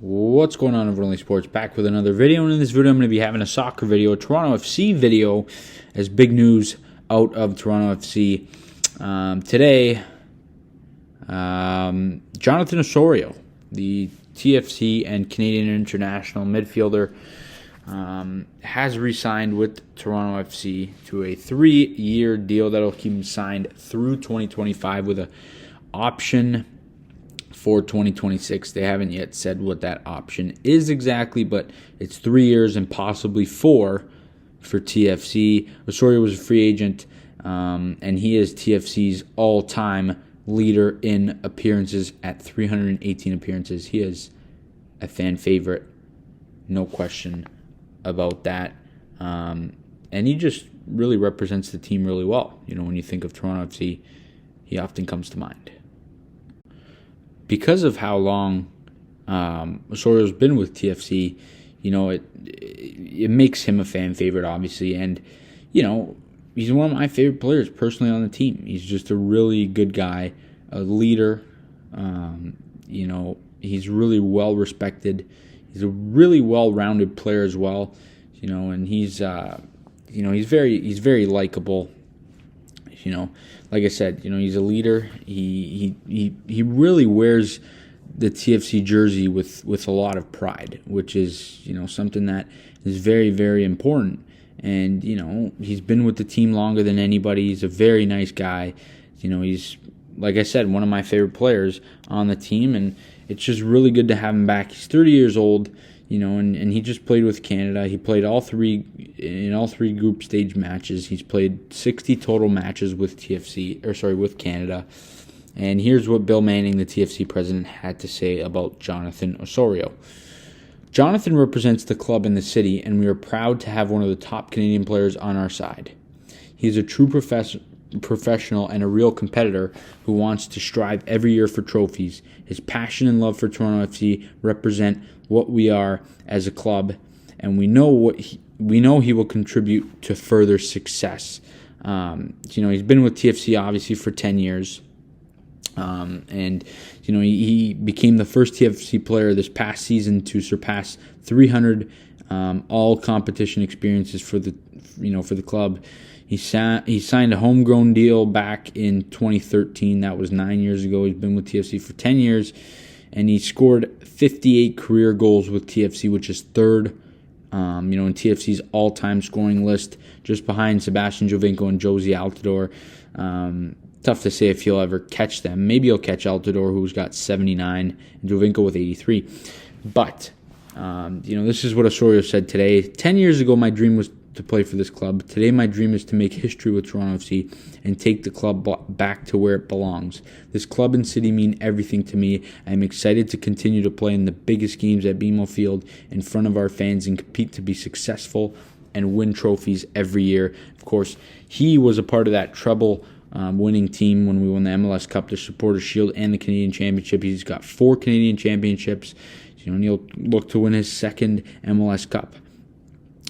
What's going on, Everly Sports? Back with another video, and in this video I'm going to be having a soccer video, a Toronto FC video, as big news out of Toronto FC. Today, Jonathan Osorio, the TFC and Canadian international midfielder, has re-signed with Toronto FC to a 3-year deal that'll keep him signed through 2025 with an option for 2026. They haven't yet said what that option is exactly, but it's 3 years and possibly 4 for TFC. Osorio was a free agent, and he is TFC's all-time leader in appearances at 318 appearances. He is a fan favorite, no question about that. And he just really represents the team really well. You know, when you think of Toronto FC, he often comes to mind. Because of how long Osorio's been with TFC, you know, it makes him a fan favorite, obviously. And, you know, he's one of my favorite players personally on the team. He's just a really good guy, a leader. You know, he's really well respected. He's a really well-rounded player as well. You know, and he's very likable. You know, like I said, you know, he's a leader. He really wears the TFC jersey with a lot of pride, which is, you know, something that is very, very important. And, you know, he's been with the team longer than anybody. He's a very nice guy. You know, he's, like I said, one of my favorite players on the team, and it's just really good to have him back. He's 30 years old. You know, and he just played with Canada. He played in all three group stage matches. He's played 60 total matches with with Canada. And here's what Bill Manning, the TFC president, had to say about Jonathan Osorio. Jonathan represents the club in the city, and we are proud to have one of the top Canadian players on our side. He is a true professional and a real competitor who wants to strive every year for trophies. His passion and love for Toronto FC represent what we are as a club, and we know he will contribute to further success. You know, he's been with TFC obviously for 10 years, and you know, he became the first TFC player this past season to surpass 300 all competition experiences for the club. He signed a homegrown deal back in 2013. That was 9 years ago. He's been with TFC for 10 years, and he scored 58 career goals with TFC, which is third, in TFC's all-time scoring list, just behind Sebastian Giovinco and Josie Altidore. Tough to say if he'll ever catch them. Maybe he'll catch Altidore, who's got 79, and Giovinco with 83. But, this is what Osorio said today. 10 years ago, my dream was to play for this club. Today, my dream is to make history with Toronto FC and take the club back to where it belongs. This club and city mean everything to me. I am excited to continue to play in the biggest games at BMO Field in front of our fans and compete to be successful and win trophies every year. Of course, he was a part of that treble winning team when we won the MLS Cup, the Supporters Shield, and the Canadian Championship. He's got 4 Canadian Championships. And he'll look to win his second MLS Cup.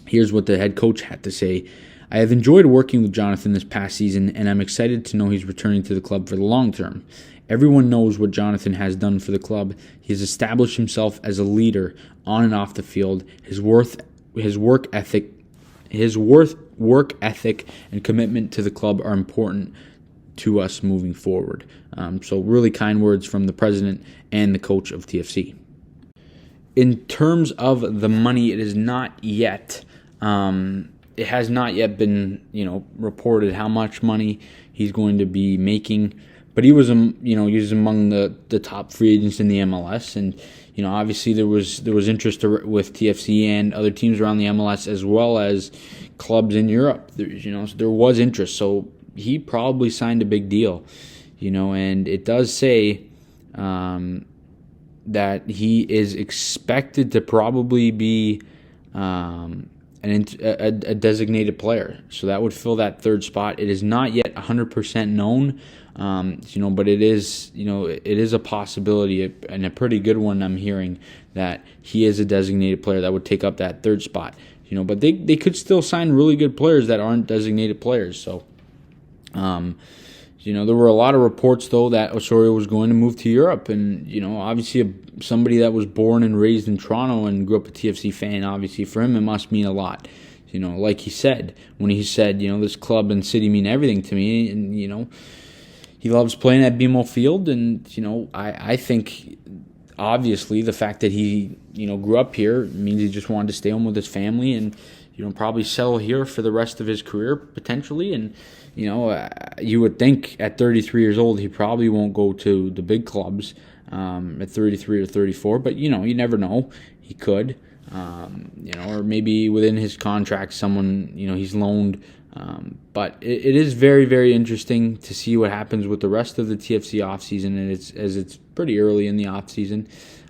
Here's what the head coach had to say. I have enjoyed working with Jonathan this past season, and I'm excited to know he's returning to the club for the long term. Everyone knows what Jonathan has done for the club. He has established himself as a leader on and off the field. His work ethic and commitment to the club are important to us moving forward. So really kind words from the president and the coach of TFC. In terms of the money, it is not yet. It has not yet been, reported how much money he's going to be making. But he was, he was among the top free agents in the MLS, and obviously there was interest with TFC and other teams around the MLS as well as clubs in Europe. There was interest, so he probably signed a big deal, and it does say that he is expected to probably be a designated player. So that would fill that third spot. It is not yet 100% known, but it is a possibility and a pretty good one. I'm hearing that he is a designated player that would take up that third spot. But they could still sign really good players that aren't designated players. So, There were a lot of reports, though, that Osorio was going to move to Europe. And, obviously somebody that was born and raised in Toronto and grew up a TFC fan, obviously for him it must mean a lot. Like he said, when he said, this club and city mean everything to me. And, he loves playing at BMO Field. And, I think, obviously, the fact that he, grew up here means he just wanted to stay home with his family and, probably settle here for the rest of his career, potentially. And, you would think at 33 years old, he probably won't go to the big clubs at 33 or 34. But, you never know. He could. Or maybe within his contract, someone, he's loaned. But it is very, very interesting to see what happens with the rest of the TFC offseason, and it's pretty early in the offseason.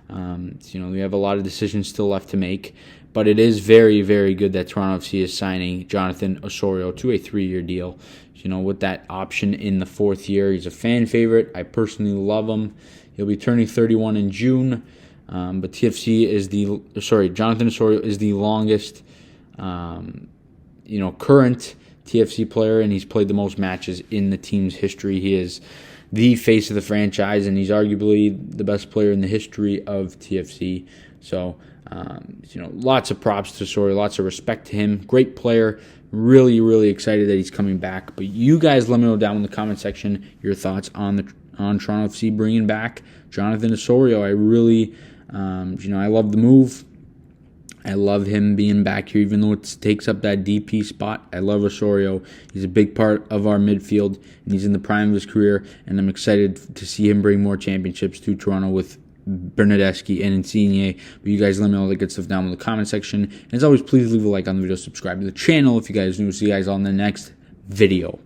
We have a lot of decisions still left to make, but it is very, very good that Toronto FC is signing Jonathan Osorio to a 3-year deal, with that option in the 4th year. He's a fan favorite. I personally love him. He'll be turning 31 in June. But Jonathan Osorio is the longest, current TFC player, and he's played the most matches in the team's history. He is the face of the franchise, and he's arguably the best player in the history of TFC. So, lots of props to Osorio, lots of respect to him. Great player. Really, really excited that he's coming back. But you guys let me know down in the comment section your thoughts on Toronto FC bringing back Jonathan Osorio. I really, I love the move. I love him being back here, even though it takes up that DP spot. I love Osorio. He's a big part of our midfield, and he's in the prime of his career, and I'm excited to see him bring more championships to Toronto with Bernadeschi and Insigne. But you guys let me know all the good stuff down in the comment section. And as always, please leave a like on the video, subscribe to the channel if you guys are new. See you guys on the next video.